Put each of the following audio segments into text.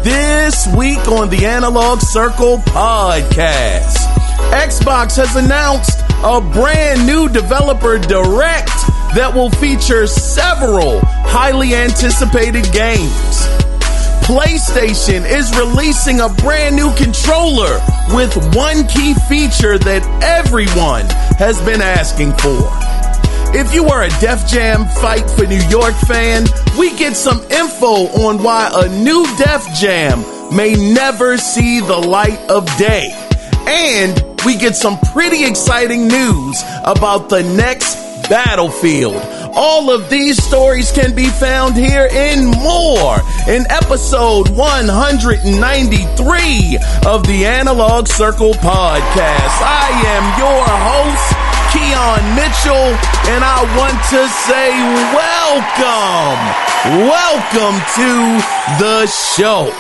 This week on the Analog Circle podcast, Xbox has announced a brand new developer direct that will feature several highly anticipated games. PlayStation is releasing a brand new controller with one key feature that everyone has been asking for. If you are a Def Jam Fight for New York fan, we get some info on why a new Def Jam may never see the light of day. And we get some pretty exciting news about the next Battlefield. All of these stories can be found here and more in episode 193 of the Analog Circle podcast. I am your host, Keon Mitchell, and I want to say welcome to the show.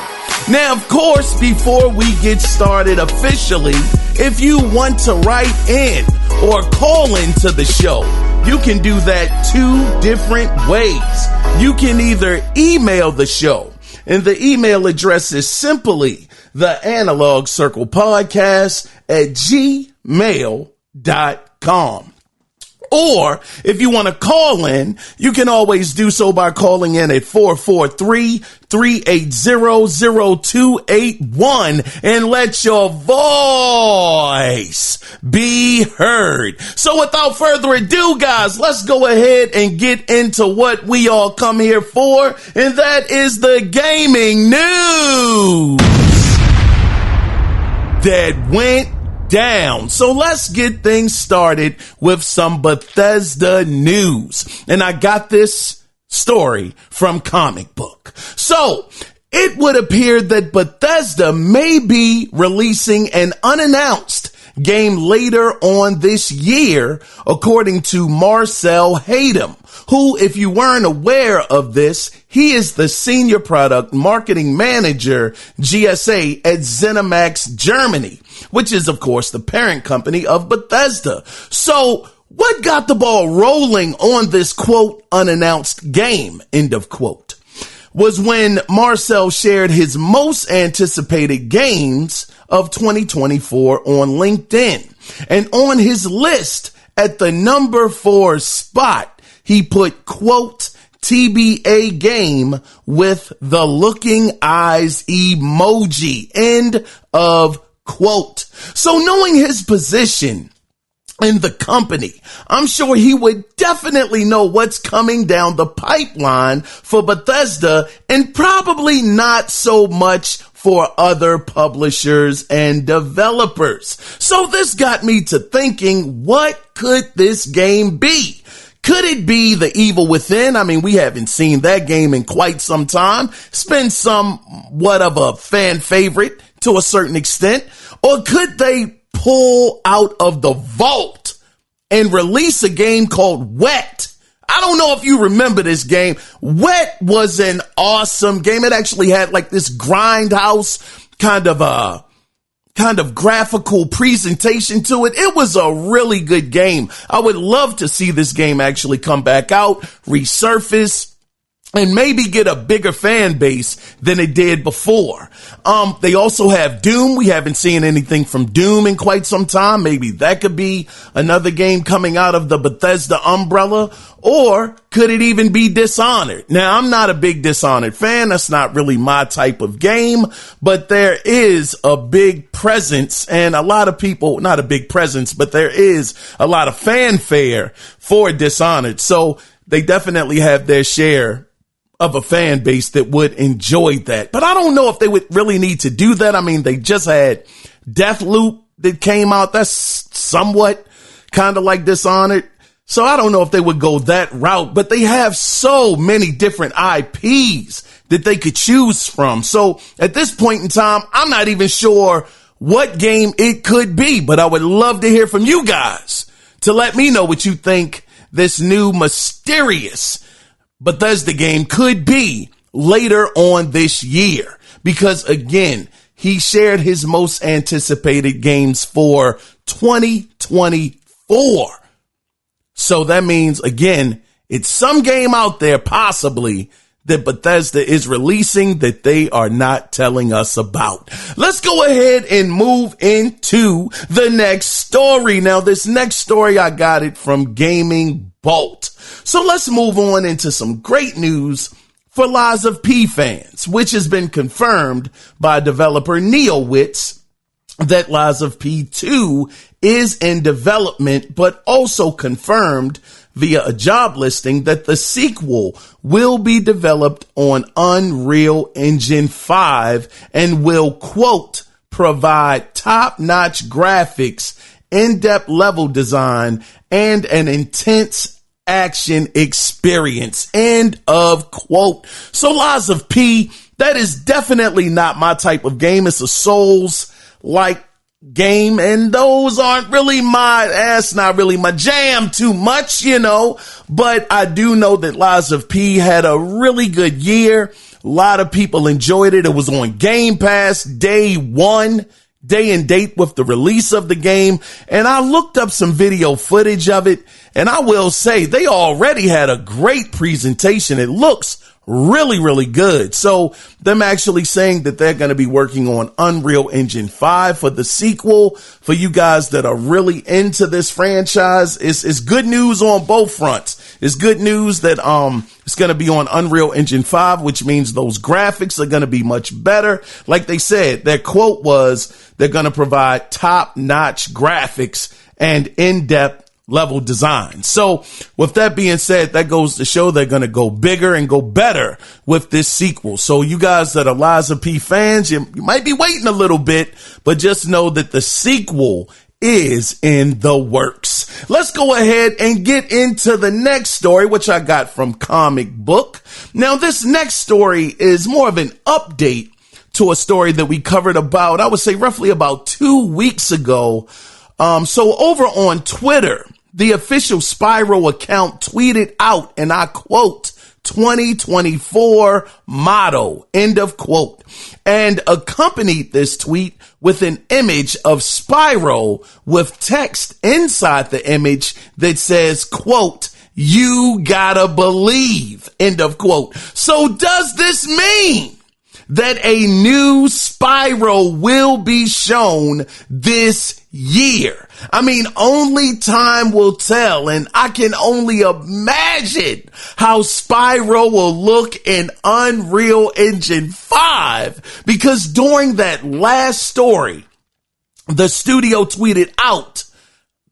Now, of course, before we get started officially, if you want to write in or call into the show, you can do that two different ways. You can either email the show, and the email address is simply the Analog Circle Podcast at gmail.com. Or if you want to call in, you can always do so by calling in at 443-380-0281 and let your voice be heard. So without further ado, guys, let's go ahead and get into what we all come here for, and that is the gaming news that went down. So let's get things started with some Bethesda news. And I got this story from Comic Book. So it would appear that Bethesda may be releasing an unannounced game later on this year, according to Marcel Haydem, who, if you weren't aware of this, he is the senior product marketing manager, GSA, at ZeniMax Germany, which is, of course, the parent company of Bethesda. So what got the ball rolling on this, quote, unannounced game, end of quote, was when Marcel shared his most anticipated games of 2024 on LinkedIn. And on his list at the number 4 spot, he put, quote, TBA game with the looking eyes emoji, end of quote. So knowing his position in the company, I'm sure he would definitely know what's coming down the pipeline for Bethesda, and probably not so much for other publishers and developers. So this got me to thinking, what could this game be? Could it be The Evil Within? I mean, we haven't seen that game in quite some time. It's been somewhat of a fan favorite to a certain extent. Or could they pull out of the vault and release a game called Wet? I don't know if you remember this game. Wet was an awesome game. It actually had like this grindhouse kind of graphical presentation to it. It was a really good game. I would love to see this game actually come back out, resurface, and maybe get a bigger fan base than it did before. They also have Doom. We haven't seen anything from Doom in quite some time. Maybe that could be another game coming out of the Bethesda umbrella. Or could it even be Dishonored? Now, I'm not a big Dishonored fan. That's not really my type of game, but there is a big presence and a lot of people, not a big presence, but there is a lot of fanfare for Dishonored. So they definitely have their share of a fan base that would enjoy that. But I don't know if they would really need to do that. I mean, they just had Deathloop that came out. That's somewhat kind of like Dishonored. So I don't know if they would go that route, but they have so many different IPs that they could choose from. So at this point in time, I'm not even sure what game it could be, but I would love to hear from you guys to let me know what you think this new mysterious Bethesda game could be later on this year. Because again, he shared his most anticipated games for 2024. So that means, again, it's some game out there possibly that Bethesda is releasing that they are not telling us about. Let's go ahead and move into the next story. Now, this next story, I got it from Gaming Bolt. So let's move on into some great news for Lies of P fans, which has been confirmed by developer NeoWitz that Lies of P 2 is in development, but also confirmed via a job listing that the sequel will be developed on Unreal Engine 5 and will, quote, provide top-notch graphics, in-depth level design, and an intense action experience, end of quote. So Lies of P, that is definitely not my type of game. It's a Souls-like game, and those aren't really that's not really my jam too much, but I do know that Lies of P had a really good year. A lot of people enjoyed it. It was on Game Pass day and date with the release of the game, and I looked up some video footage of it, and I will say they already had a great presentation. It looks really, really good. So them actually saying that they're going to be working on Unreal Engine 5 for the sequel, for you guys that are really into this franchise, is good news on both fronts. It's good news that it's going to be on Unreal Engine 5, which means those graphics are going to be much better. Like they said, their quote was they're going to provide top-notch graphics and in-depth level design. So with that being said, that goes to show they're going to go bigger and go better with this sequel. So you guys that are Lies of P fans, you might be waiting a little bit, but just know that the sequel is in the works. Let's go ahead and get into the next story, which I got from Comic Book. Now, this next story is more of an update to a story that we covered about, I would say roughly about 2 weeks ago. So over on Twitter, the official Spyro account tweeted out, and I quote, 2024 motto, end of quote, and accompanied this tweet with an image of Spyro with text inside the image that says, quote, you gotta believe, end of quote. So does this mean that a new Spyro will be shown this year? I mean, only time will tell, and I can only imagine how Spyro will look in Unreal Engine 5, because during that last story, the studio tweeted out,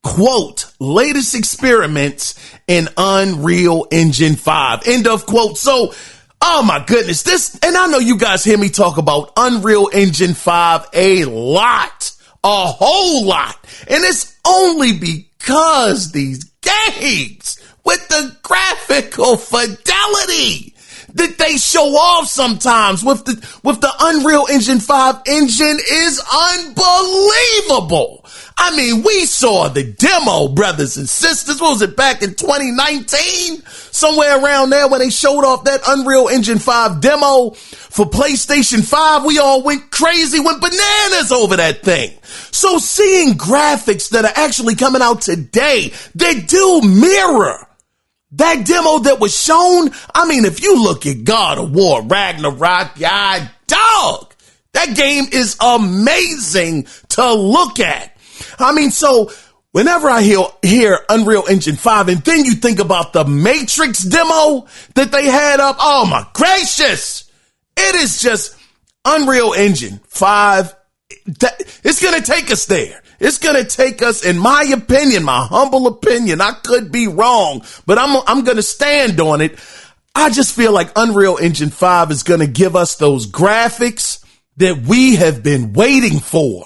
quote, latest experiments in Unreal Engine 5, end of quote. So, oh my goodness, and I know you guys hear me talk about Unreal Engine 5 a lot, a whole lot. And it's only because these games with the graphical fidelity that they show off sometimes with the Unreal Engine 5 engine is unbelievable. I mean, we saw the demo, brothers and sisters. What was it, back in 2019? Somewhere around there when they showed off that Unreal Engine 5 demo for PlayStation 5. We all went crazy, went bananas over that thing. So seeing graphics that are actually coming out today that do mirror that demo that was shown. I mean, if you look at God of War, Ragnarok, dog, that game is amazing to look at. I mean, so whenever I hear Unreal Engine 5, and then you think about the Matrix demo that they had up, oh my gracious, it is just Unreal Engine 5. It's going to take us there. It's going to take us, in my opinion, my humble opinion, I could be wrong, but I'm going to stand on it. I just feel like Unreal Engine 5 is going to give us those graphics that we have been waiting for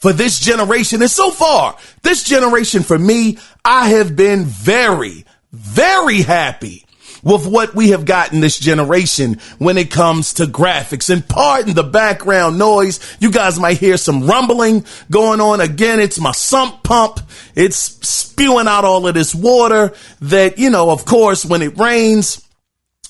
this generation. And so far, this generation for me, I have been very, very happy with what we have gotten this generation when it comes to graphics. And pardon the background noise. You guys might hear some rumbling going on. Again, it's my sump pump. It's spewing out all of this water that, of course, when it rains,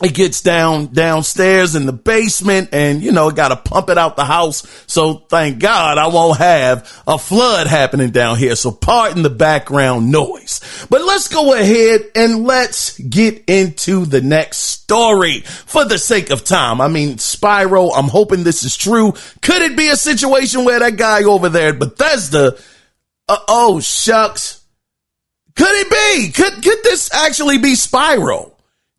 it gets downstairs in the basement and, it got to pump it out the house. So thank God I won't have a flood happening down here. So pardon the background noise, but let's go ahead and let's get into the next story for the sake of time. I mean, Spyro, I'm hoping this is true. Could it be a situation where that guy over there at Bethesda, oh shucks, could it be? Could this actually be Spyro?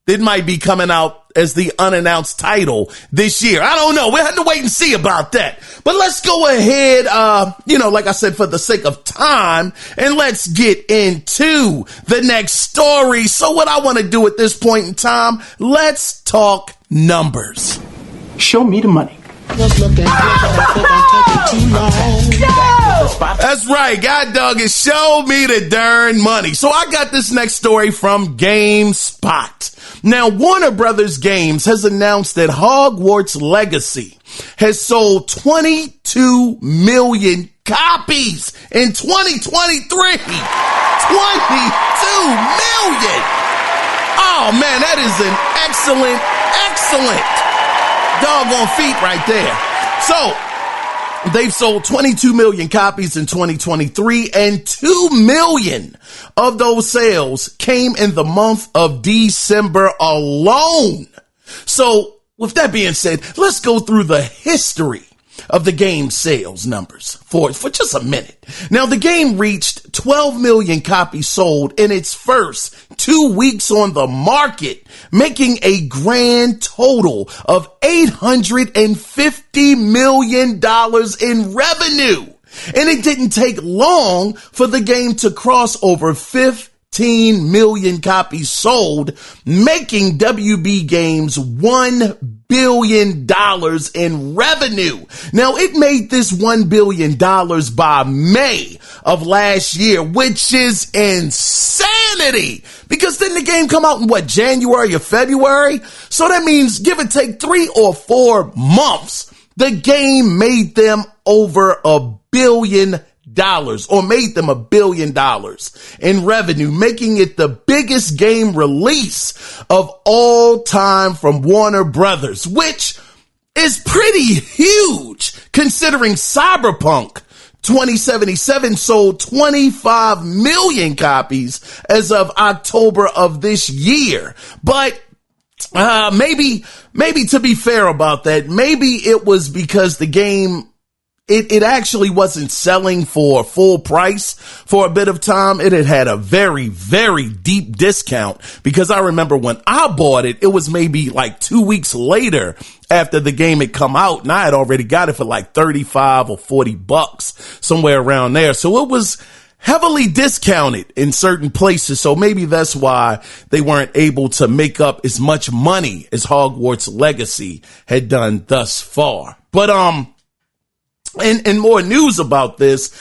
It might be coming out as the unannounced title this year. I don't know. We'll have to wait and see about that. But let's go ahead, like I said, for the sake of time, and let's get into the next story. So what I want to do at this point in time, let's talk numbers. Show me the money. That's right. God dog it. Show me the darn money. So I got this next story from GameSpot. Now, Warner Brothers Games has announced that Hogwarts Legacy has sold 22 million copies in 2023. 22 million. Oh man, that is an excellent doggone feat right there. So they've sold 22 million copies in 2023, and 2 million of those sales came in the month of December alone. So with that being said, let's go through the history of the game sales numbers for just a minute. Now, the game reached 12 million copies sold in its first 2 weeks on the market, making a grand total of $850 million in revenue. And it didn't take long for the game to cross over 15 million copies sold, making WB Games $1 billion in revenue. Now, it made this $1 billion by May of last year, which is insanity, because didn't the game come out in January or February? So that means give or take 3 or 4 months, the game made them over $1 billion, or made them $1 billion in revenue, making it the biggest game release of all time from Warner Brothers, which is pretty huge considering Cyberpunk 2077 sold 25 million copies as of October of this year. But maybe to be fair about that, maybe it was because the game, it actually wasn't selling for full price for a bit of time. It had a very, very deep discount, because I remember when I bought it, it was maybe like 2 weeks later after the game had come out, and I had already got it for like 35 or 40 bucks, somewhere around there. So it was heavily discounted in certain places. So maybe that's why they weren't able to make up as much money as Hogwarts Legacy had done thus far. But, and more news about this.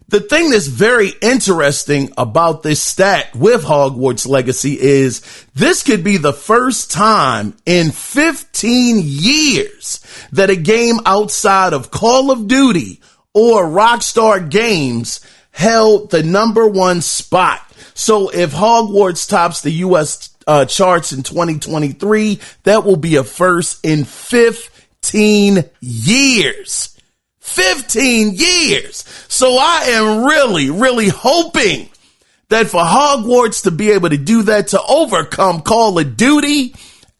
The thing that's very interesting about this stat with Hogwarts Legacy is this could be the first time in 15 years that a game outside of Call of Duty or Rockstar Games held the #1 spot. So if Hogwarts tops the U.S. charts in 2023, that will be a first in 15 years. 15 years. So I am really, really hoping that for Hogwarts to be able to do that, to overcome Call of Duty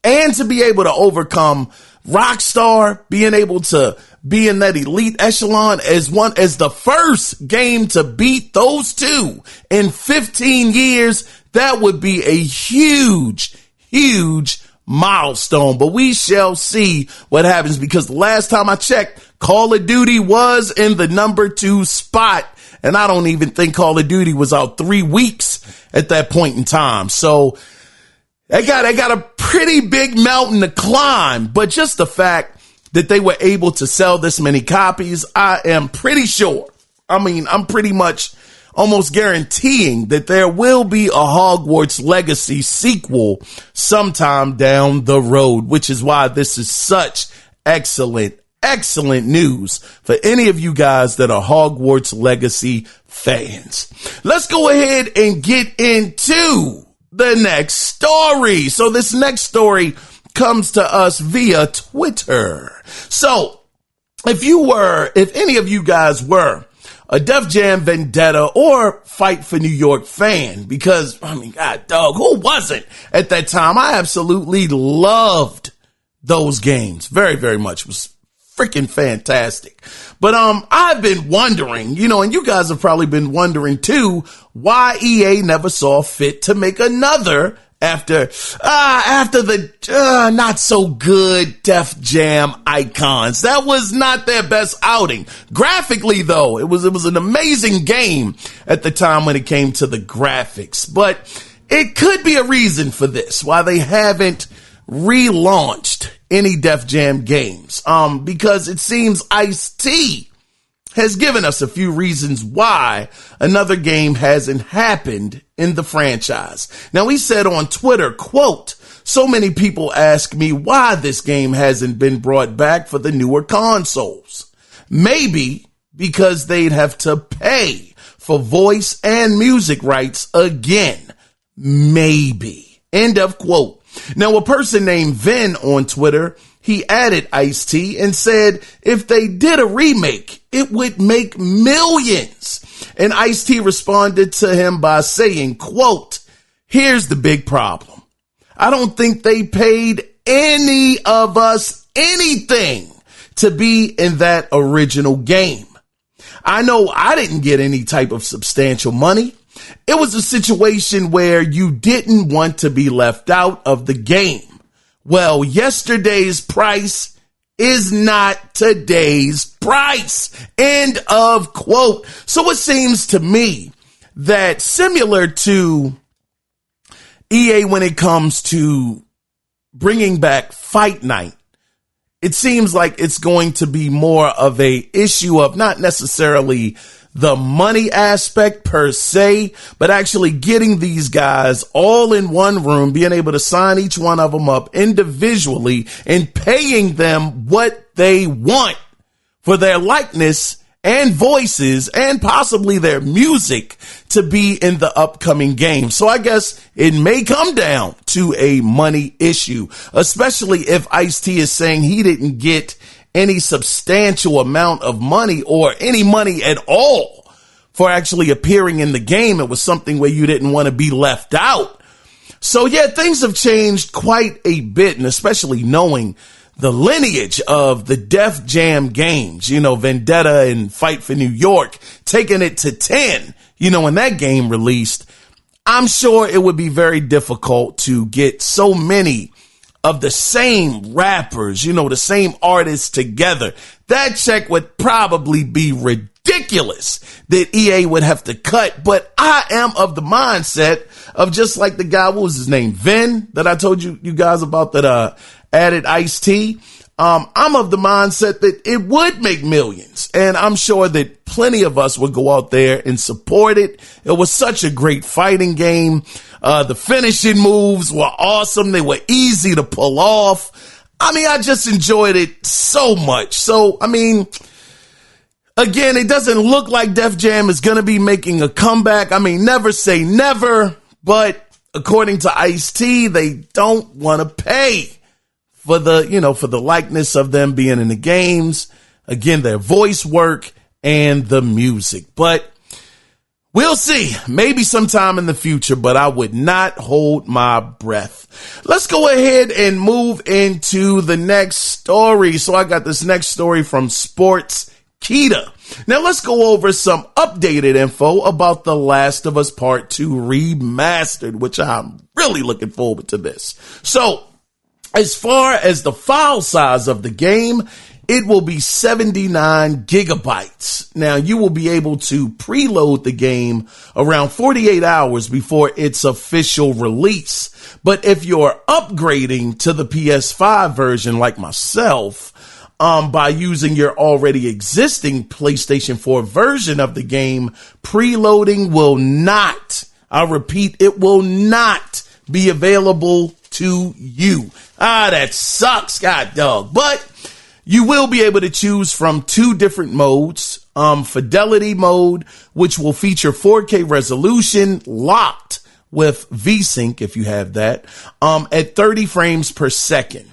and to be able to overcome Rockstar, being able to be in that elite echelon as the first game to beat those two in 15 years, that would be a huge milestone. But we shall see what happens, because the last time I checked, Call of Duty was in the #2 spot, and I don't even think Call of Duty was out 3 weeks at that point in time. So they got a pretty big mountain to climb. But just the fact that they were able to sell this many copies, I am pretty sure. I'm pretty much almost guaranteeing that there will be a Hogwarts Legacy sequel sometime down the road, which is why this is such excellent news for any of you guys that are Hogwarts Legacy fans. Let's go ahead and get into the next story. So this next story comes to us via Twitter. So if any of you guys were a Def Jam Vendetta or Fight for New York fan, because, I mean, God, dog, who wasn't at that time? I absolutely loved those games very, very much. It was freaking fantastic. But I've been wondering, and you guys have probably been wondering too, why EA never saw fit to make another after the not so good Def Jam Icons. That was not their best outing. Graphically, though, it was an amazing game at the time when it came to the graphics. But it could be a reason for this, why they haven't relaunched any Def Jam games. Because it seems Ice-T has given us a few reasons why another game hasn't happened in the franchise. Now, he said on Twitter, quote, "So many people ask me why this game hasn't been brought back for the newer consoles. Maybe because they'd have to pay for voice and music rights again. Maybe." End of quote. Now, a person named Vin on Twitter, he added Ice-T and said if they did a remake, it would make millions. And Ice-T responded to him by saying, quote, "Here's the big problem. I don't think they paid any of us anything to be in that original game. I know I didn't get any type of substantial money. It was a situation where you didn't want to be left out of the game. Well, yesterday's price is not today's price." End of quote. So it seems to me that similar to EA when it comes to bringing back Fight Night, it seems like it's going to be more of a issue of not necessarily the money aspect per se, but actually getting these guys all in one room, being able to sign each one of them up individually and paying them what they want for their likeness and voices and possibly their music to be in the upcoming game. So I guess it may come down to a money issue, especially if Ice-T is saying he didn't get any substantial amount of money or any money at all for actually appearing in the game. It was something where you didn't want to be left out. So yeah, things have changed quite a bit, and especially knowing the lineage of the Def Jam games, Vendetta and Fight for New York, taking it to 10, when that game released, I'm sure it would be very difficult to get so many of the same rappers, the same artists together. That check would probably be ridiculous that EA would have to cut. But I am of the mindset of just like the guy, what was his name? Vin, that I told you guys about that added Ice-T. I'm of the mindset that it would make millions, and I'm sure that plenty of us would go out there and support it. It was such a great fighting game. The finishing moves were awesome. They were easy to pull off. I just enjoyed it so much. So, again, it doesn't look like Def Jam is going to be making a comeback. Never say never, but according to Ice-T, they don't want to pay for the likeness of them being in the games. Again, their voice work and the music. But we'll see. Maybe sometime in the future, but I would not hold my breath. Let's go ahead and move into the next story. So I got this next story from Sports Kita. Now let's go over some updated info about The Last of Us Part 2 Remastered, which I'm really looking forward to this. So, as far as the file size of the game, it will be 79 gigabytes. Now, you will be able to preload the game around 48 hours before its official release. But if you're upgrading to the PS5 version like myself, by using your already existing PlayStation 4 version of the game, preloading will not, I repeat, it will not be available to you. That sucks, God dog. But you will be able to choose from two different modes. Fidelity mode, which will feature 4K resolution locked with VSync, if you have that, at 30 frames per second.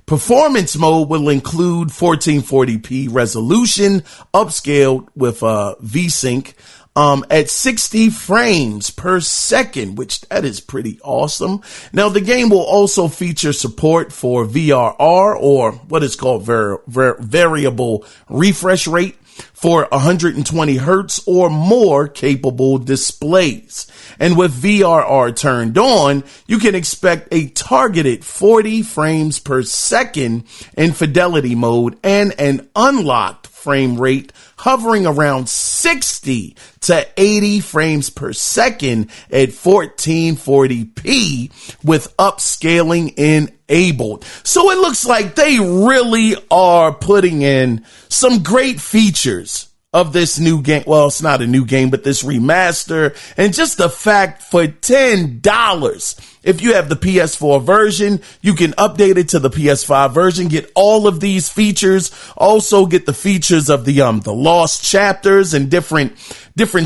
Performance mode will include 1440p resolution, upscaled with VSync, at 60 frames per second, which that is pretty awesome. Now, the game will also feature support for VRR, or what is called variable refresh rate, for 120 hertz or more capable displays. And with VRR turned on, you can expect a targeted 40 frames per second in fidelity mode and an unlocked frame rate hovering around 60 to 80 frames per second at 1440p with upscaling enabled. So it looks like they really are putting in some great features of this new game. Well, it's not a new game, but this remaster. And just the fact for $10, if you have the PS4 version, you can update it to the PS5 version, get all of these features, also get the features of the lost chapters and different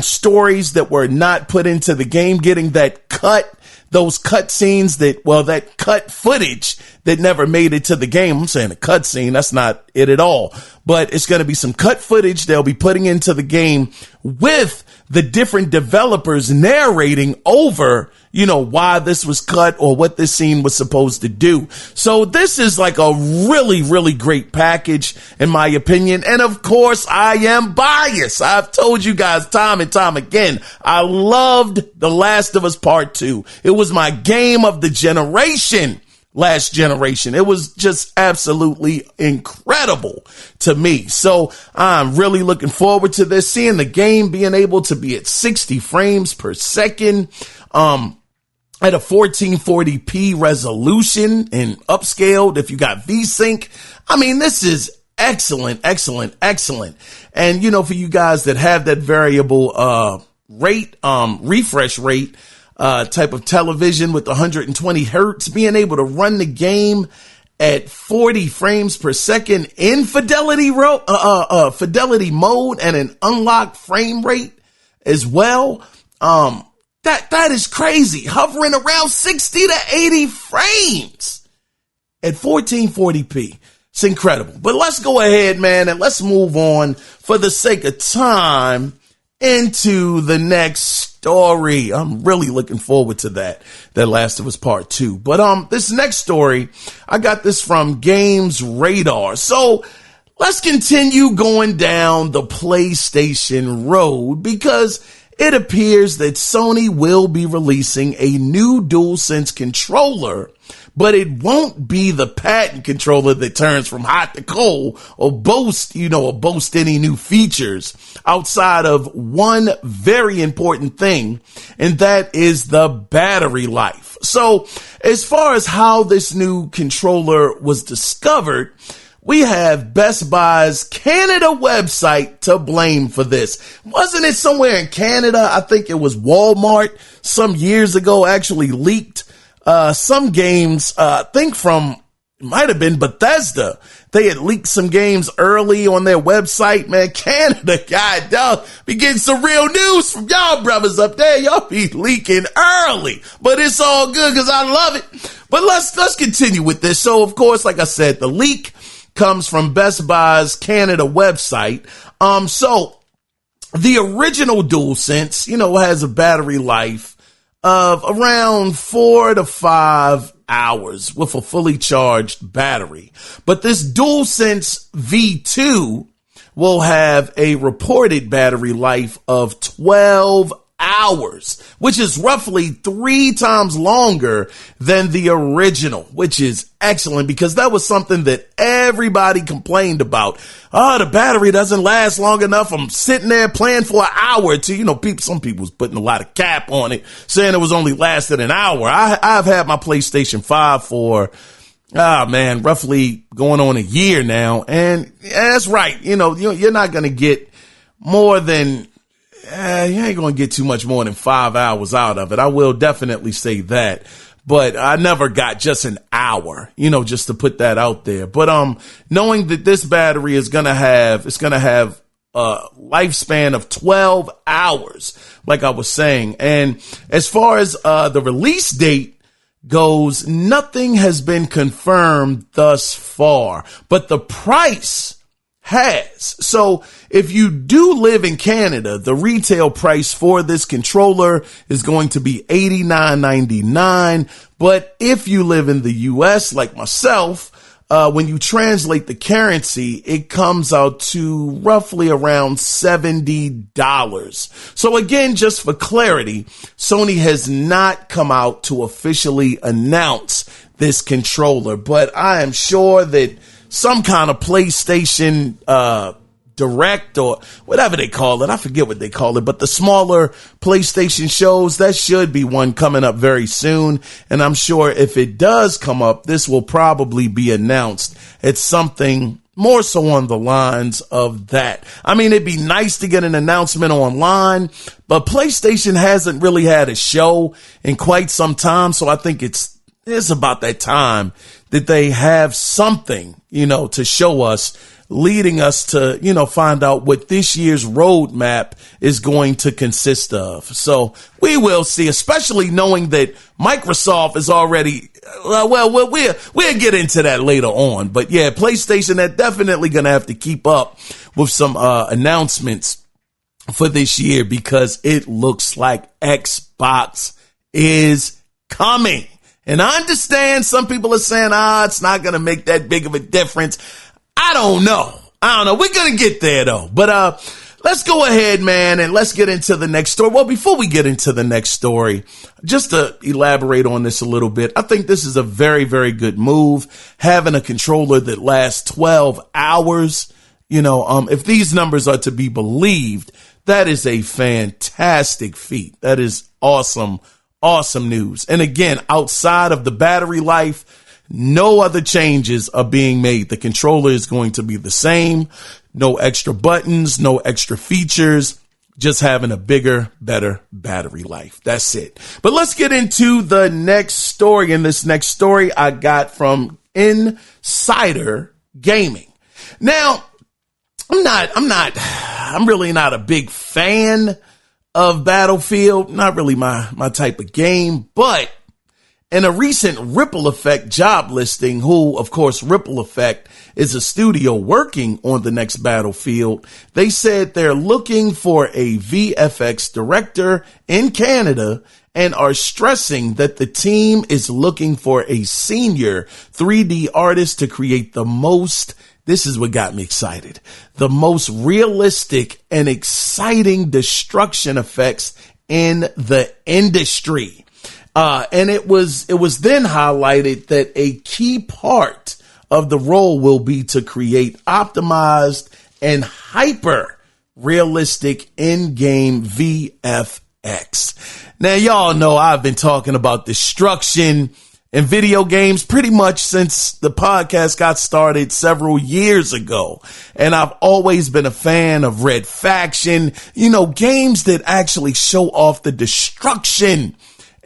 stories that were not put into the game, getting those cut scenes that cut footage that never made it to the game. I'm saying a cut scene, that's not it at all. But it's going to be some cut footage they'll be putting into the game with the different developers narrating over, why this was cut or what this scene was supposed to do. So this is like a really, really great package, in my opinion. And of course, I am biased. I've told you guys time and time again, I loved The Last of Us Part 2. It was my game of the generation. Last generation. It was just absolutely incredible to me. So I'm really looking forward to this, seeing the game being able to be at 60 frames per second, at a 1440p resolution and upscaled if you got VSync. I mean, this is excellent, excellent, excellent. And, for you guys that have that variable, refresh rate, type of television with 120 hertz, being able to run the game at 40 frames per second in fidelity mode and an unlocked frame rate as well. That is crazy. Hovering around 60 to 80 frames at 1440p. It's incredible. But let's go ahead, man, and let's move on for the sake of time into the next story. I'm really looking forward to that Last of Us Part 2. But this next story, I got this from Games Radar. So let's continue going down the PlayStation road, because it appears that Sony will be releasing a new DualSense controller, but it won't be the patent controller that turns from hot to cold or boast any new features outside of one very important thing, and that is the battery life. So as far as how this new controller was discovered, we have Best Buy's Canada website to blame for this. Wasn't it somewhere in Canada? I think it was Walmart some years ago actually leaked some games, I think might have been Bethesda. They had leaked some games early on their website. Man, Canada, God, y'all be getting some real news from y'all brothers up there. Y'all be leaking early, but it's all good because I love it. But let's continue with this. So, of course, like I said, the leak comes from Best Buy's Canada website. So the original DualSense, has a battery life of around 4 to 5 hours with a fully charged battery. But this DualSense V2 will have a reported battery life of 12 hours, which is roughly 3 times longer than the original, which is excellent because that was something that everybody complained about. The battery doesn't last long enough. I'm sitting there playing for an hour to, some people was putting a lot of cap on it, saying it was only lasted an hour. I've had my PlayStation 5 for roughly going on a year now. And that's right. You're not going to get more than you ain't going to get too much more than 5 hours out of it. I will definitely say that. But I never got just an hour, just to put that out there. But knowing that this battery is going to have lifespan of 12 hours, like I was saying. And as far as the release date goes, nothing has been confirmed thus far, but the price has. So if you do live in Canada, the retail price for this controller is going to be $89.99. But if you live in the US, like myself, when you translate the currency, it comes out to roughly around $70. So again, just for clarity, Sony has not come out to officially announce this controller, but I am sure that some kind of PlayStation Direct or whatever they call it, I forget what they call it, but the smaller PlayStation shows, that should be one coming up very soon. And I'm sure if it does come up, this will probably be announced. It's something more so on the lines of that. I mean, it'd be nice to get an announcement online, but PlayStation hasn't really had a show in quite some time. So I think it's about that time that they have something, to show us, leading us to, find out what this year's roadmap is going to consist of. So we will see, especially knowing that Microsoft is already, we'll get into that later on. But yeah, PlayStation, they're definitely going to have to keep up with some announcements for this year, because it looks like Xbox is coming. And I understand some people are saying, it's not going to make that big of a difference. I don't know. We're going to get there though. But, let's go ahead, man, and let's get into the next story. Well, before we get into the next story, just to elaborate on this a little bit, I think this is a very, very good move. Having a controller that lasts 12 hours, if these numbers are to be believed, that is a fantastic feat. That is awesome. Awesome news. And again, outside of the battery life, no other changes are being made. The controller is going to be the same. No extra buttons, no extra features, just having a bigger, better battery life. That's it. But let's get into the next story. And this next story I got from Insider Gaming. Now, I'm really not a big fan of Battlefield, not really my type of game, but in a recent Ripple Effect job listing, of course, Ripple Effect is a studio working on the next Battlefield, they said they're looking for a VFX director in Canada and are stressing that the team is looking for a senior 3D artist to create this is what got me excited, the most realistic and exciting destruction effects in the industry. And it was then highlighted that a key part of the role will be to create optimized and hyper realistic in-game VFX. Now, y'all know I've been talking about destruction in video games pretty much since the podcast got started several years ago. And I've always been a fan of Red Faction, games that actually show off the destruction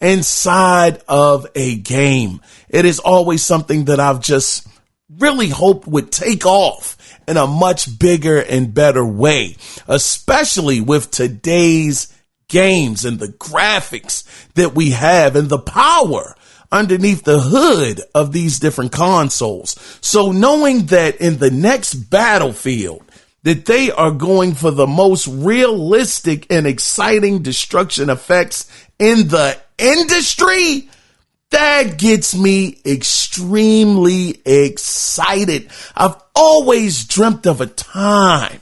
inside of a game. It is always something that I've just really hoped would take off in a much bigger and better way, especially with today's games and the graphics that we have and the power underneath the hood of these different consoles. So knowing that in the next Battlefield, that they are going for the most realistic and exciting destruction effects in the industry, that gets me extremely excited. I've always dreamt of a time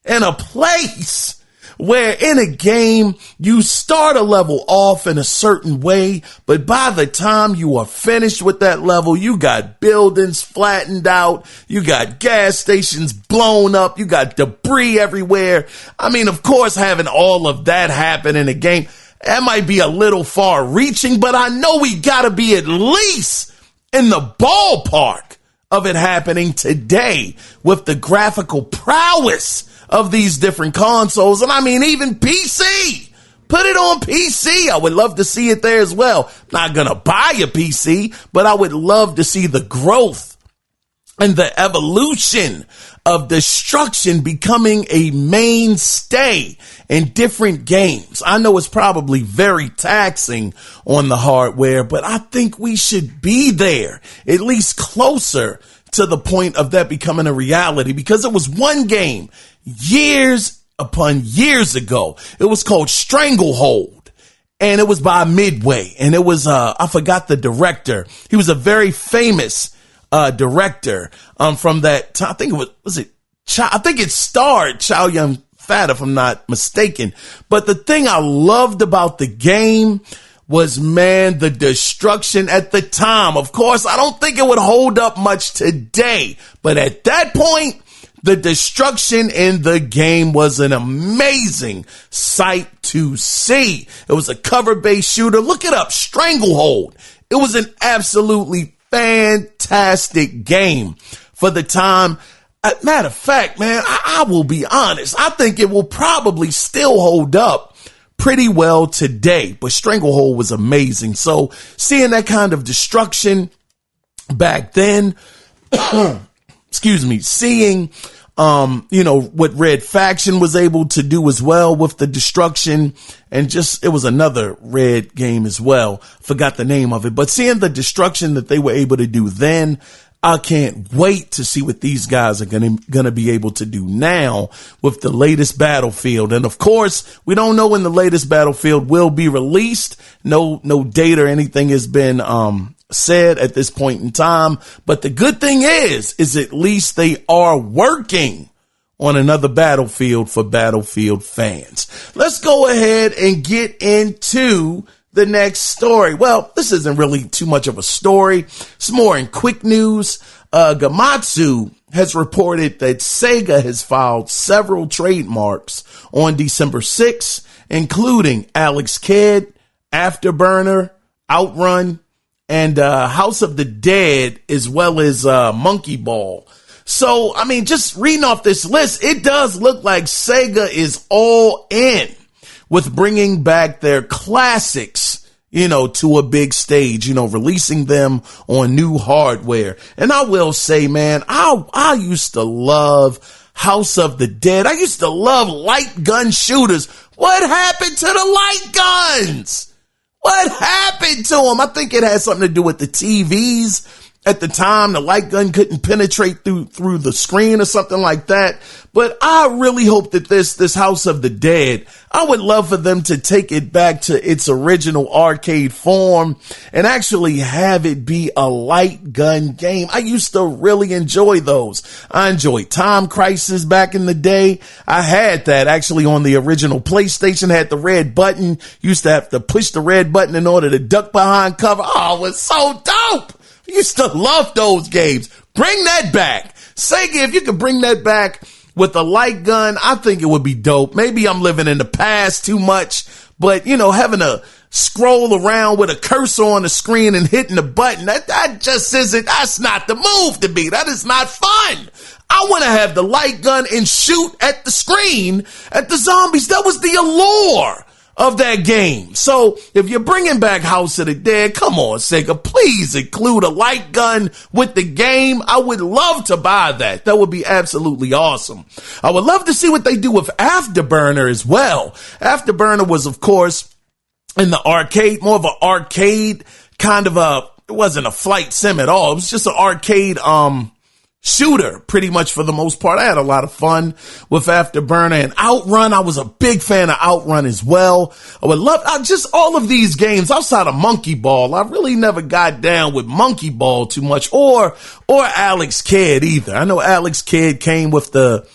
and a place where in a game you start a level off in a certain way, but by the time you are finished with that level, you got buildings flattened out, you got gas stations blown up, you got debris everywhere. I mean, of course, having all of that happen in a game, that might be a little far reaching, but I know we gotta be at least in the ballpark of it happening today with the graphical prowess of these different consoles. And I mean, even PC, put it on PC. I would love to see it there as well. Not gonna buy a PC, but I would love to see the growth and the evolution of destruction becoming a mainstay in different games. I know it's probably very taxing on the hardware, but I think we should be there, at least closer to the point of that becoming a reality, because it was one game years upon years ago. It was called Stranglehold, and it was by Midway, and it was, I forgot the director. He was a very famous director from that time. I think I think it starred Chow Yun-fat, if I'm not mistaken. But the thing I loved about the game was, man, the destruction at the time. Of course, I don't think it would hold up much today, but at that point, the destruction in the game was an amazing sight to see. It was a cover-based shooter. Look it up, Stranglehold. It was an absolutely fantastic game for the time. Matter of fact, man, I will be honest. I think it will probably still hold up pretty well today, but Stranglehold was amazing. So seeing that kind of destruction back then, excuse me, seeing, what Red Faction was able to do as well with the destruction, and just, it was another Red game as well. Forgot the name of it, but seeing the destruction that they were able to do then, I can't wait to see what these guys are gonna be able to do now with the latest Battlefield. And of course, we don't know when the latest Battlefield will be released. No date or anything has been said at this point in time. But the good thing is at least they are working on another Battlefield for Battlefield fans. Let's go ahead and get into the next story. Well, this isn't really too much of a story. It's more in quick news. Gematsu has reported that Sega has filed several trademarks on December 6th, including Alex Kidd, Afterburner, Outrun, and House of the Dead, as well as Monkey Ball. So, I mean, just reading off this list, it does look like Sega is all in with bringing back their classics, to a big stage, releasing them on new hardware. And I will say, man, I used to love House of the Dead. I used to love light gun shooters. What happened to the light guns? What happened to them? I think it had something to do with the TVs. At the time, the light gun couldn't penetrate through the screen or something like that. But I really hope that this House of the Dead, I would love for them to take it back to its original arcade form and actually have it be a light gun game. I used to really enjoy those. I enjoyed Time Crisis back in the day. I had that actually on the original PlayStation, had the red button. Used to have to push the red button in order to duck behind cover. Oh, it was so dope. I used to love those games. Bring that back. Sega, if you could bring that back with a light gun, I think it would be dope. Maybe I'm living in the past too much, but having to scroll around with a cursor on the screen and hitting the button, that just isn't, that's not the move to me. That is not fun. I want to have the light gun and shoot at the screen at the zombies. That was the allure of that game. So if you're bringing back House of the Dead, come on, Sega, please include a light gun with the game. I would love to buy that. That would be absolutely awesome. I would love to see what they do with Afterburner as well. Afterburner was, of course, in the arcade, more of an arcade kind of it wasn't a flight sim at all. It was just an arcade, shooter, pretty much for the most part. I had a lot of fun with Afterburner and Outrun. I was a big fan of Outrun as well. I would love just all of these games outside of Monkey Ball. I really never got down with Monkey Ball too much, or Alex Kidd either. I know Alex Kidd came with the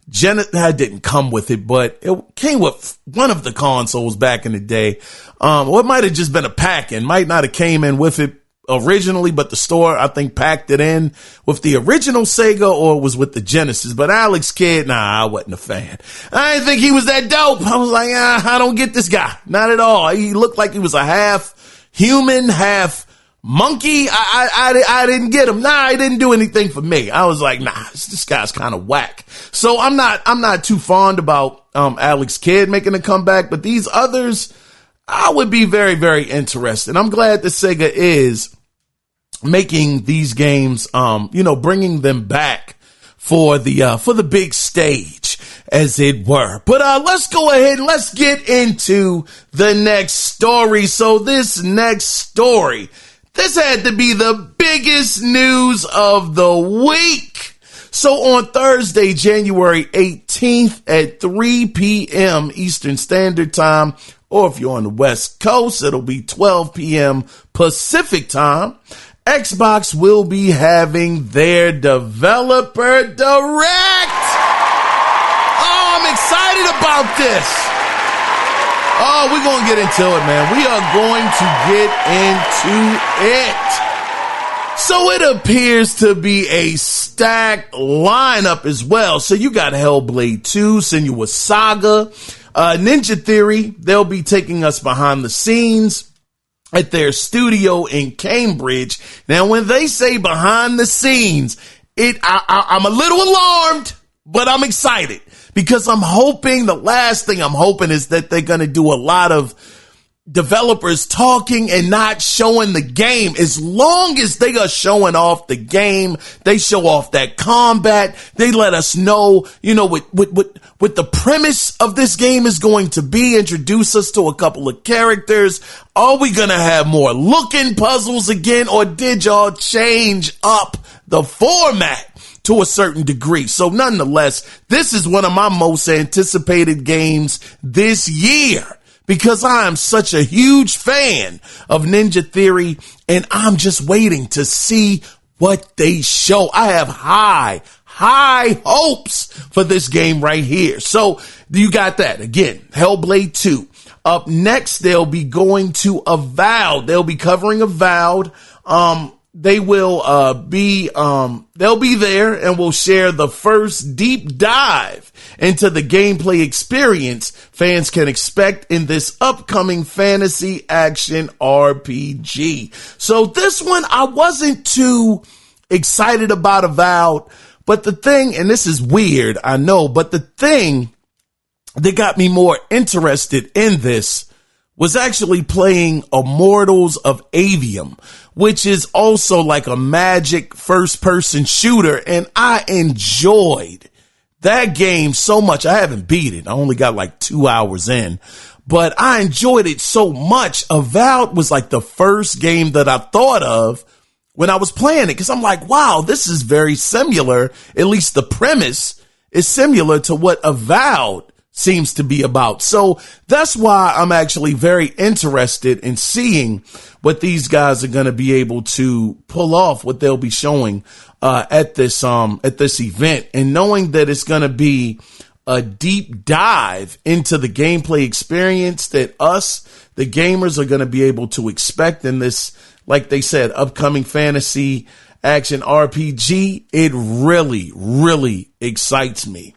that didn't come with it, but it came with one of the consoles back in the day. Or it might have just been a pack-in, might not have came in with it originally, but the store, I think, packed it in with the original Sega, or it was with the Genesis. But Alex Kidd, nah, I wasn't a fan. I didn't think he was that dope. I was like, I don't get this guy. Not at all. He looked like he was a half human, half monkey. I didn't get him. Nah, he didn't do anything for me. I was like, nah, this guy's kind of whack. So I'm not too fond about Alex Kidd making a comeback, but these others, I would be very, very interested. I'm glad that Sega is making these games, bringing them back for the big stage, as it were. But let's go ahead and let's get into the next story. So this next story, this had to be the biggest news of the week. So on Thursday, January 18th at 3 p.m. Eastern Standard Time, or if you're on the West Coast, it'll be 12 p.m. Pacific Time, Xbox will be having their Developer Direct. Oh, I'm excited about this. Oh, we're going to get into it, man. We are going to get into it. So it appears to be a stacked lineup as well. So you got Hellblade 2, Senua's Saga, Ninja Theory. They'll be taking us behind the scenes at their studio in Cambridge. Now, when they say behind the scenes, I'm a little alarmed, but I'm excited because the last thing I'm hoping is that they're going to do a lot of developers talking and not showing the game. As long as they are showing off the game, they show off that combat, they let us know, what the premise of this game is going to be, introduce us to a couple of characters. Are we going to have more looking puzzles again, or did y'all change up the format to a certain degree? So nonetheless, this is one of my most anticipated games this year, because I am such a huge fan of Ninja Theory, and I'm just waiting to see what they show. I have high hopes for this game right here. So you got that. Again, Hellblade 2. Up next, they'll be going to Avowed. They'll be covering Avowed. They'll be there and will share the first deep dive into the gameplay experience fans can expect in this upcoming fantasy action RPG. So this one, I wasn't too excited about Avowed, but the thing, and this is weird, I know, but the thing that got me more interested in this was actually playing Immortals of Avium, which is also like a Magic first-person shooter, and I enjoyed that game so much. I haven't beat it. I only got like 2 hours in, but I enjoyed it so much. Avowed was like the first game that I thought of when I was playing it, because I'm like, wow, this is very similar. At least the premise is similar to what Avowed seems to be about. So that's why I'm actually very interested in seeing what these guys are going to be able to pull off, what they'll be showing at this event, and knowing that it's going to be a deep dive into the gameplay experience that us, the gamers, are going to be able to expect in this, like they said, upcoming fantasy action RPG. It really, really excites me.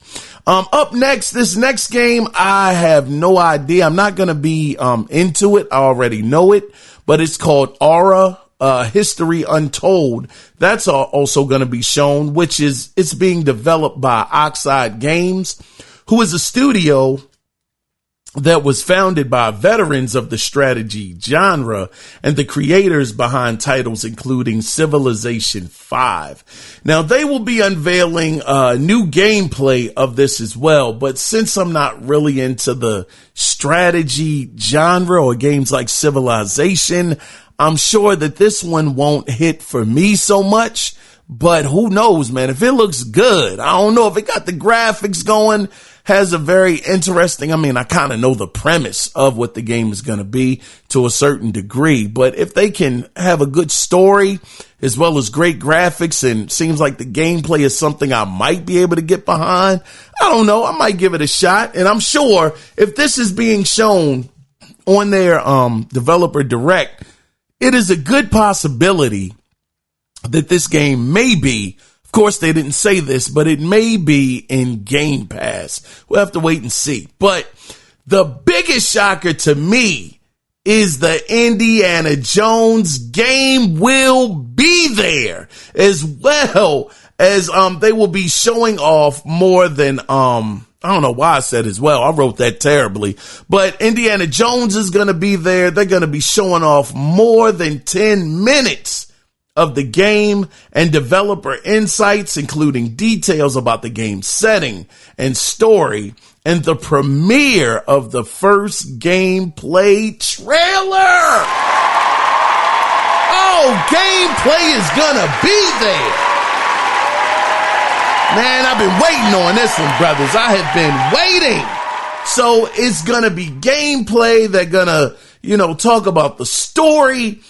Up next, this next game, I have no idea. I'm not going to be into it. I already know it, but it's called Aura History Untold. That's also going to be shown, it's being developed by Oxide Games, who is a studio that was founded by veterans of the strategy genre and the creators behind titles including Civilization 5. Now, they will be unveiling new gameplay of this as well, but since I'm not really into the strategy genre or games like Civilization, I'm sure that this one won't hit for me so much, but who knows, man? If it looks good, I don't know if it got the graphics going, has a very interesting, I kind of know the premise of what the game is going to be to a certain degree, but if they can have a good story as well as great graphics, and seems like the gameplay is something I might be able to get behind, I don't know, I might give it a shot. And I'm sure if this is being shown on their Developer Direct, it is a good possibility that this game may be, of course they didn't say this, but it may be in Game Pass. We'll have to wait and see. But the biggest shocker to me is the Indiana Jones game will be there, as well as they will be showing off more than I don't know why I said as well. I wrote that terribly. But Indiana Jones is going to be there. They're going to be showing off more than 10 minutes of the game and developer insights, including details about the game's setting and story, and the premiere of the first gameplay trailer. Oh, gameplay is gonna be there. Man, I've been waiting on this one, brothers. I have been waiting. So it's gonna be gameplay. They're gonna, talk about the story.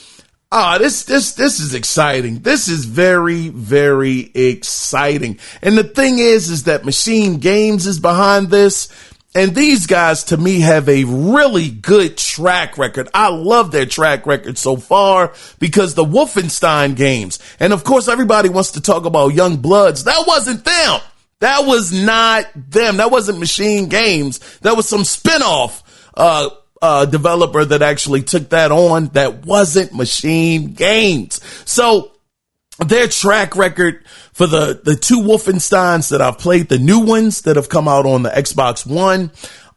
This is exciting. This is very, very exciting. And the thing is that Machine Games is behind this. And these guys, to me, have a really good track record. I love their track record so far because the Wolfenstein games, and of course, everybody wants to talk about Young Bloods. That wasn't them. That was not them. That wasn't Machine Games. That was some spinoff, developer that actually took that on. That wasn't Machine Games. So their track record for the two Wolfensteins that I've played, the new ones that have come out on the Xbox One,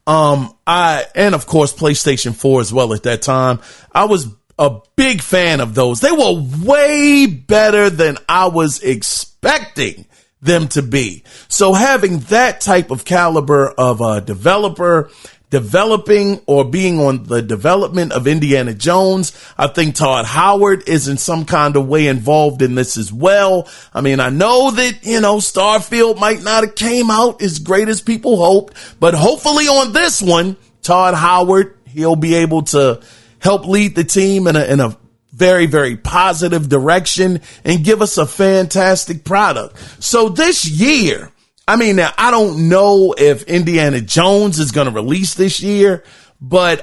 and of course PlayStation 4 as well at that time, I was a big fan of those. They were way better than I was expecting them to be. So having that type of caliber of a developer developing or being on the development of Indiana Jones, I think Todd Howard is in some kind of way involved in this as well. I mean, I know that, Starfield might not have came out as great as people hoped, but hopefully on this one, Todd Howard, he'll be able to help lead the team in a very, very positive direction and give us a fantastic product. So this year, now, I don't know if Indiana Jones is going to release this year, but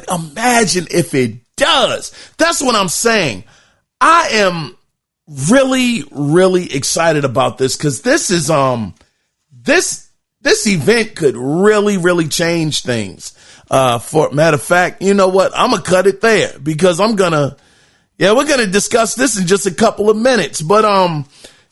imagine if it does. That's what I'm saying. I am really, really excited about this because this is, this event could really, really change things. For matter of fact, you know what? I'm going to cut it there because we're going to discuss this in just a couple of minutes, but,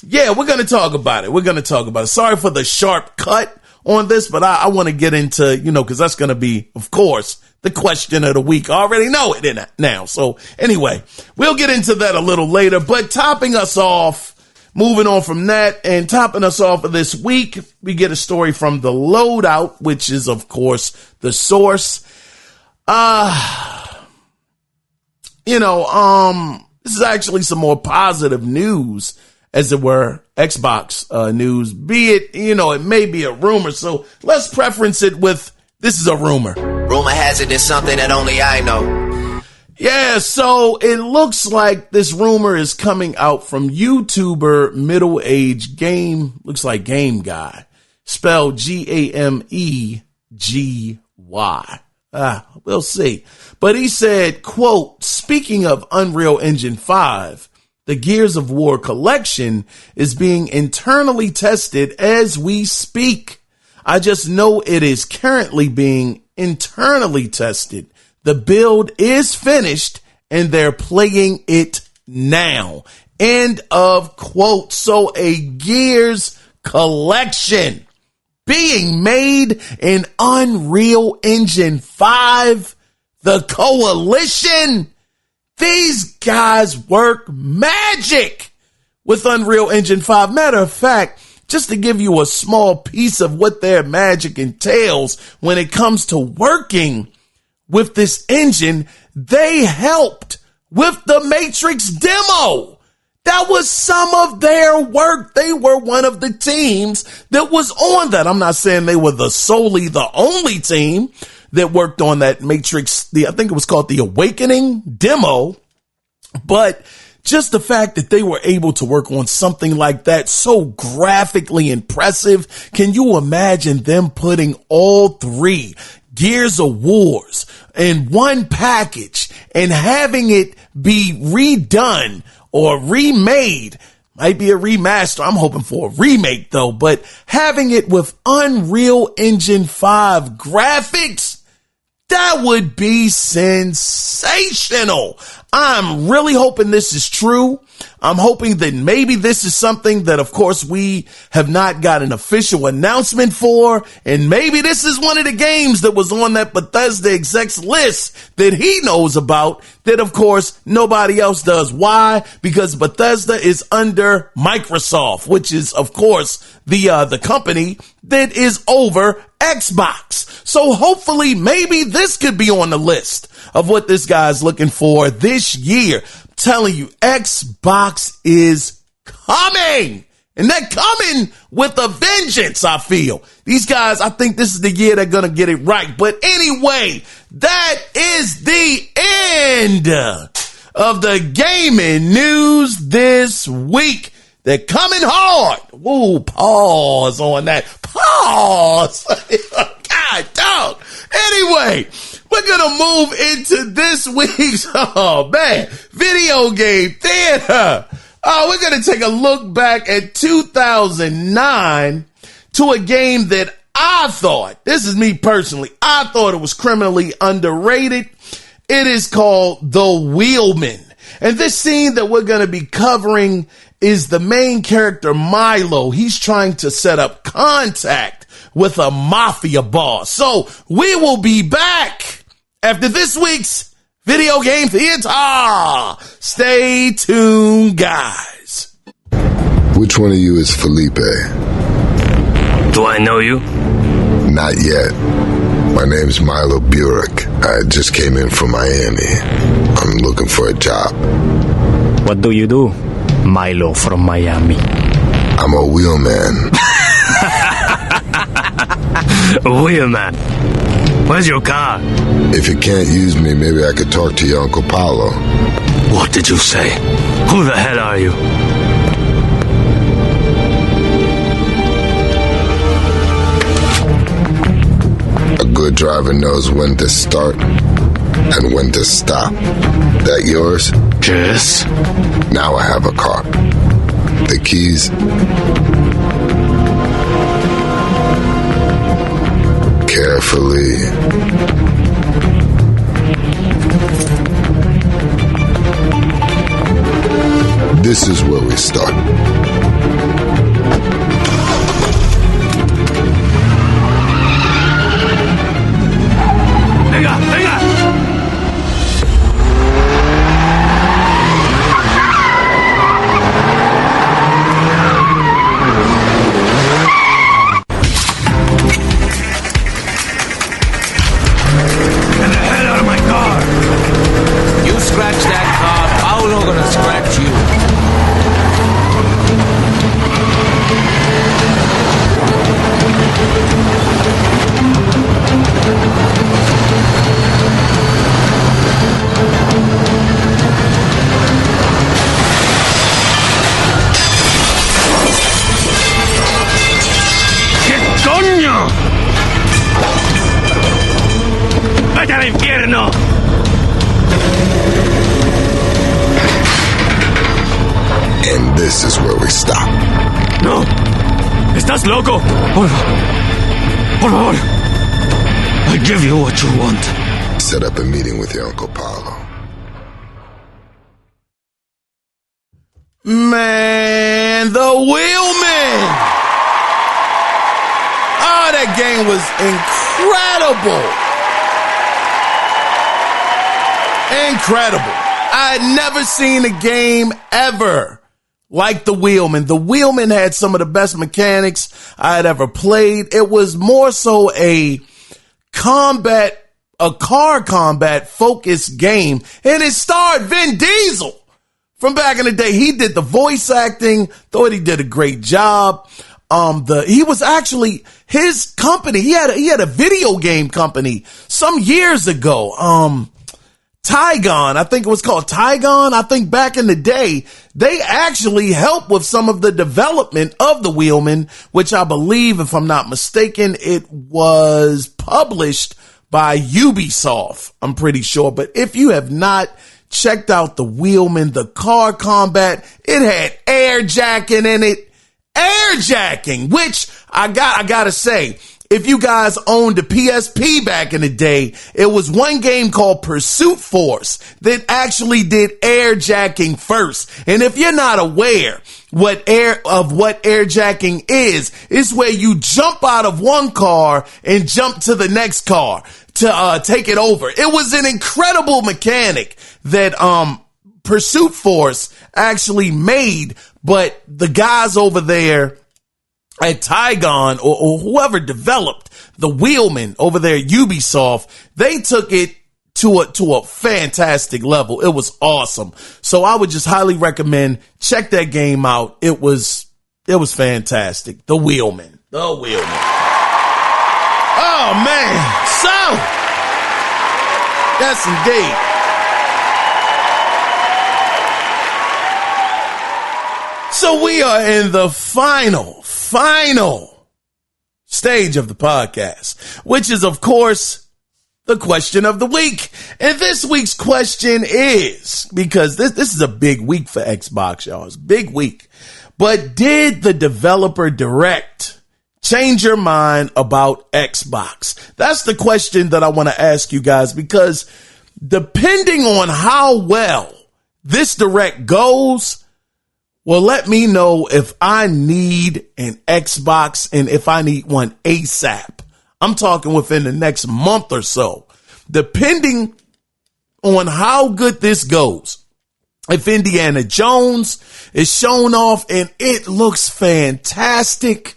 yeah, we're going to talk about it. Sorry for the sharp cut on this, but I want to get into, because that's going to be, of course, the question of the week. I already know it now. So anyway, we'll get into that a little later, but topping us off, moving on from that and topping us off of this week, we get a story from The Loadout, which is, of course, the source. This is actually some more positive news, as it were, Xbox news, be it, it may be a rumor. So let's preference it with, this is a rumor. Rumor has it it's something that only I know. Yeah, so it looks like this rumor is coming out from YouTuber middle-aged Game Guy, spelled Gameggy. We'll see. But he said, quote, speaking of Unreal Engine 5, the Gears of War collection is being internally tested as we speak. I just know it is currently being internally tested. The build is finished and they're playing it now. End of quote. So a Gears collection being made in Unreal Engine 5, the Coalition. These guys work magic with Unreal Engine 5. Matter of fact, just to give you a small piece of what their magic entails when it comes to working with this engine, they helped with the Matrix demo. That was some of their work. They were one of the teams that was on that. I'm not saying they were solely the only team that worked on that Matrix, I think it was called the Awakening demo, but just the fact that they were able to work on something like that, so graphically impressive. Can you imagine them putting all three Gears of Wars in one package and having it be redone or remade? Might be a remaster. I'm hoping for a remake though, but having it with Unreal Engine 5 graphics, that would be sensational. I'm really hoping this is true. I'm hoping that maybe this is something that, of course, we have not got an official announcement for. And maybe this is one of the games that was on that Bethesda execs list that he knows about that, of course, nobody else does. Why? Because Bethesda is under Microsoft, which is, of course, the company that is over Xbox. So hopefully maybe this could be on the list of what this guy's looking for this year. I'm telling you, Xbox is coming. And they're coming with a vengeance, I feel. These guys, I think this is the year they're going to get it right. But anyway, that is the end of the gaming news this week. They're coming hard. Whoa, pause on that. Pause. God, dog. Anyway, we're going to move into this week's, video game theater. We're going to take a look back at 2009 to a game that I thought, this is me personally, I thought it was criminally underrated. It is called The Wheelman. And this scene that we're going to be covering is the main character, Milo. He's trying to set up contact with a mafia boss. So we will be back after this week's Video Game Theater. Stay tuned, guys. Which one of you is Felipe? Do I know you? Not yet. My name's Milo Burek. I just came in from Miami. I'm looking for a job. What do you do, Milo from Miami? I'm a wheelman. Wheelman. Where's your car? If you can't use me, maybe I could talk to your Uncle Paulo. What did you say? Who the hell are you? A good driver knows when to start and when to stop. That yours? Yes. Now I have a car. The keys. Carefully. This is where we start. Venga, venga! Get the hell out of my car! You scratch that car, Paulo gonna scratch you. ¿Qué coño? ¡Vete al infierno! And this is where we stop. ¡No! ¿Estás loco? Por favor. I'll give you what you want. Set up a meeting with your Uncle Paulo. Man, The Wheelman. Oh, that game was incredible. I had never seen a game ever like The Wheelman. The Wheelman had some of the best mechanics I had ever played. It was more so a car combat focused game, and it starred Vin Diesel from back in the day. He did the voice acting, thought he did a great job. He was actually his company. He had a video game company some years ago. Tygon, I think it was called Tygon. I think back in the day, they actually helped with some of the development of The Wheelman, which I believe, if I'm not mistaken, it was published by Ubisoft. I'm pretty sure. But if you have not checked out The Wheelman, the car combat, it had air jacking in it. Air jacking, which I gotta say, if you guys owned a PSP back in the day, it was one game called Pursuit Force that actually did airjacking first. And if you're not aware what airjacking is where you jump out of one car and jump to the next car to take it over. It was an incredible mechanic that Pursuit Force actually made, but the guys over there at Tygon or whoever developed the Wheelman over there at Ubisoft, they took it to a fantastic level. It was awesome. So I would just highly recommend check that game out. It was fantastic. The Wheelman. Oh man. So yes indeed. So we are in the final stage of the podcast, which is, of course, the question of the week. And this week's question is, because this is a big week for Xbox, y'all. It's a big week. But did the developer direct change your mind about Xbox? That's the question that I want to ask you guys, because depending on how well this direct goes, well, let me know if I need an Xbox and if I need one ASAP. I'm talking within the next month or so. Depending on how good this goes. If Indiana Jones is shown off and it looks fantastic.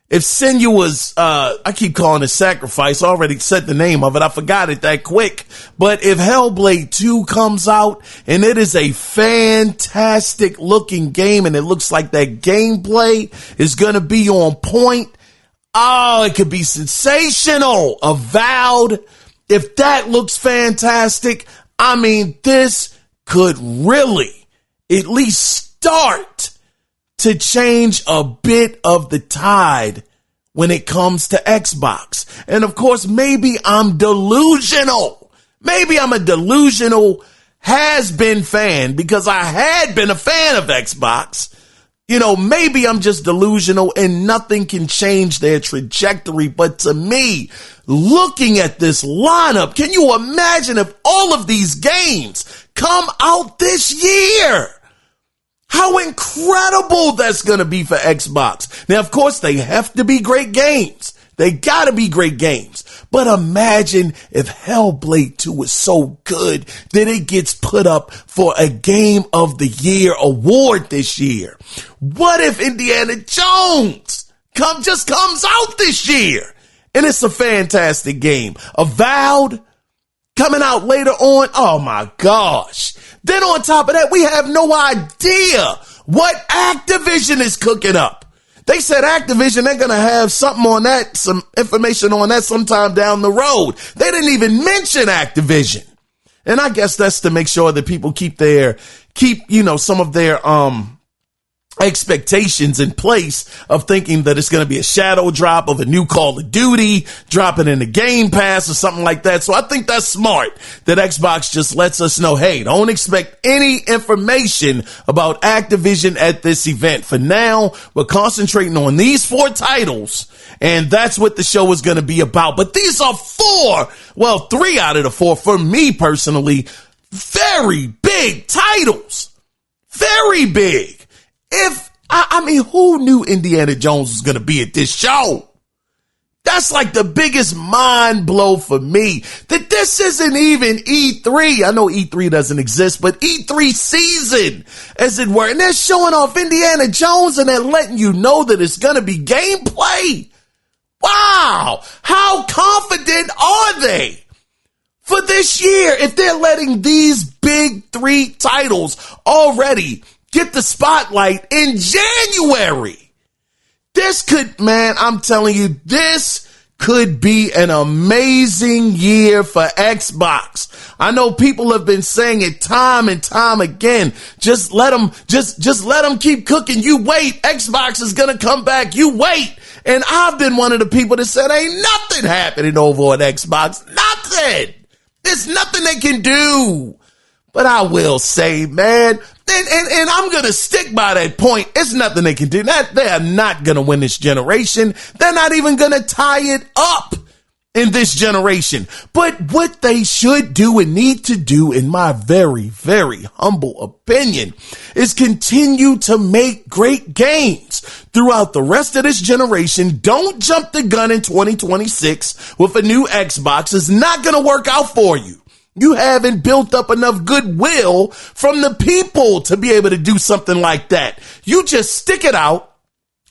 If Senua's, I keep calling it Sacrifice. I already said the name of it. I forgot it that quick. But if Hellblade 2 comes out and it is a fantastic looking game and it looks like that gameplay is going to be on point. Oh, it could be sensational. Avowed. If that looks fantastic, I mean, this could really at least start to change a bit of the tide when it comes to Xbox. And of course, maybe I'm delusional. Maybe I'm a delusional has-been fan because I had been a fan of Xbox. You know, maybe I'm just delusional and nothing can change their trajectory. But to me, looking at this lineup, can you imagine if all of these games come out this year? How incredible that's going to be for Xbox. Now, of course, they have to be great games. They got to be great games. But imagine if Hellblade 2 is so good that it gets put up for a Game of the Year award this year. What if Indiana Jones just comes out this year and it's a fantastic game? Avowed coming out later on. Oh my gosh. Then on top of that, we have no idea what Activision is cooking up. They said Activision, they're going to have something on that, some information on that sometime down the road. They didn't even mention Activision. And I guess that's to make sure that people keep some of their, expectations in place of thinking that it's going to be a shadow drop of a new Call of Duty, dropping in the Game Pass or something like that. So I think that's smart that Xbox just lets us know, hey, don't expect any information about Activision at this event. For now, we're concentrating on these 4 titles, and that's what the show is going to be about. But these are 3 out of the 4 for me personally, very big titles. Very big. Who knew Indiana Jones was going to be at this show? That's like the biggest mind blow for me, that this isn't even E3. I know E3 doesn't exist, but E3 season, as it were. And they're showing off Indiana Jones and they're letting you know that it's going to be gameplay. Wow. How confident are they for this year if they're letting these big 3 titles already get the spotlight in January? I'm telling you, this could be an amazing year for Xbox. I know people have been saying it time and time again. Just let them keep cooking. You wait. Xbox is going to come back. You wait. And I've been one of the people that said ain't nothing happening over on Xbox. Nothing. There's nothing they can do. But I will say, man, and I'm going to stick by that point. It's nothing they can do. They are not going to win this generation. They're not even going to tie it up in this generation. But what they should do and need to do, in my very, very humble opinion, is continue to make great games throughout the rest of this generation. Don't jump the gun in 2026 with a new Xbox. It's not going to work out for you. You haven't built up enough goodwill from the people to be able to do something like that. You just stick it out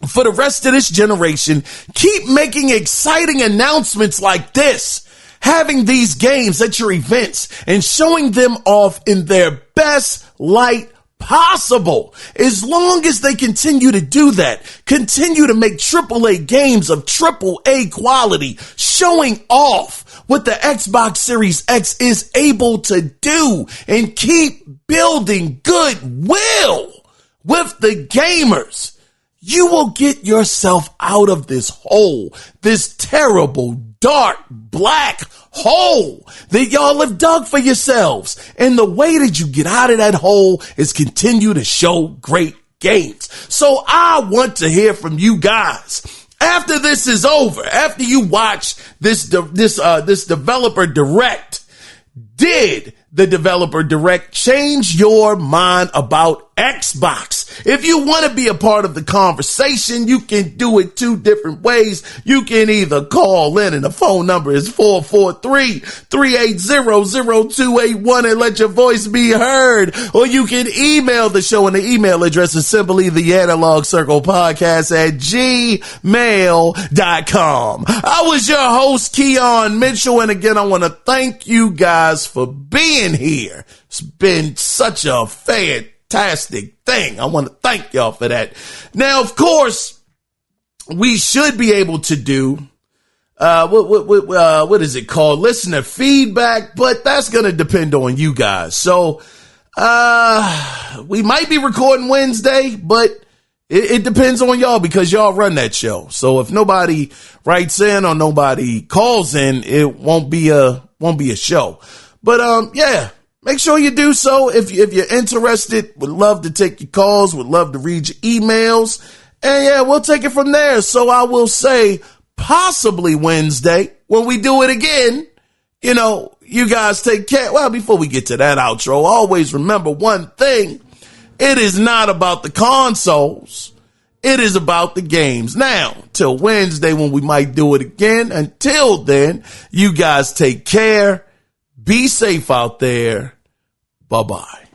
for the rest of this generation. Keep making exciting announcements like this, having these games at your events and showing them off in their best light possible. As long as they continue to do that, continue to make AAA games of AAA quality, showing off what the Xbox Series X is able to do, and keep building goodwill with the gamers, you will get yourself out of this hole, this terrible, dark, black hole that y'all have dug for yourselves. And the way that you get out of that hole is continue to show great games. So I want to hear from you guys. After this is over, after you watch this developer direct, did the developer direct change your mind about Xbox? If you want to be a part of the conversation, you can do it two different ways. You can either call in, and the phone number is 443-380-0281, and let your voice be heard. Or you can email the show, and the email address is simply theanalogcirclepodcast@gmail.com. I was your host, Keon Mitchell, and again, I want to thank you guys for being here. It's been such a fantastic thing. I want to thank y'all for that. Now, of course, we should be able to do what is it called? Listener feedback, but that's going to depend on you guys. So we might be recording Wednesday, but it depends on y'all because y'all run that show. So if nobody writes in or nobody calls in, it won't be a show. But yeah, make sure you do so if you're interested. Would love to take your calls, would love to read your emails, and yeah, we'll take it from there. So I will say possibly Wednesday when we do it again. You know, you guys take care. Well, before we get to that outro, always remember one thing. It is not about the consoles. It is about the games. Now, till Wednesday when we might do it again. Until then, you guys take care. Be safe out there. Bye-bye.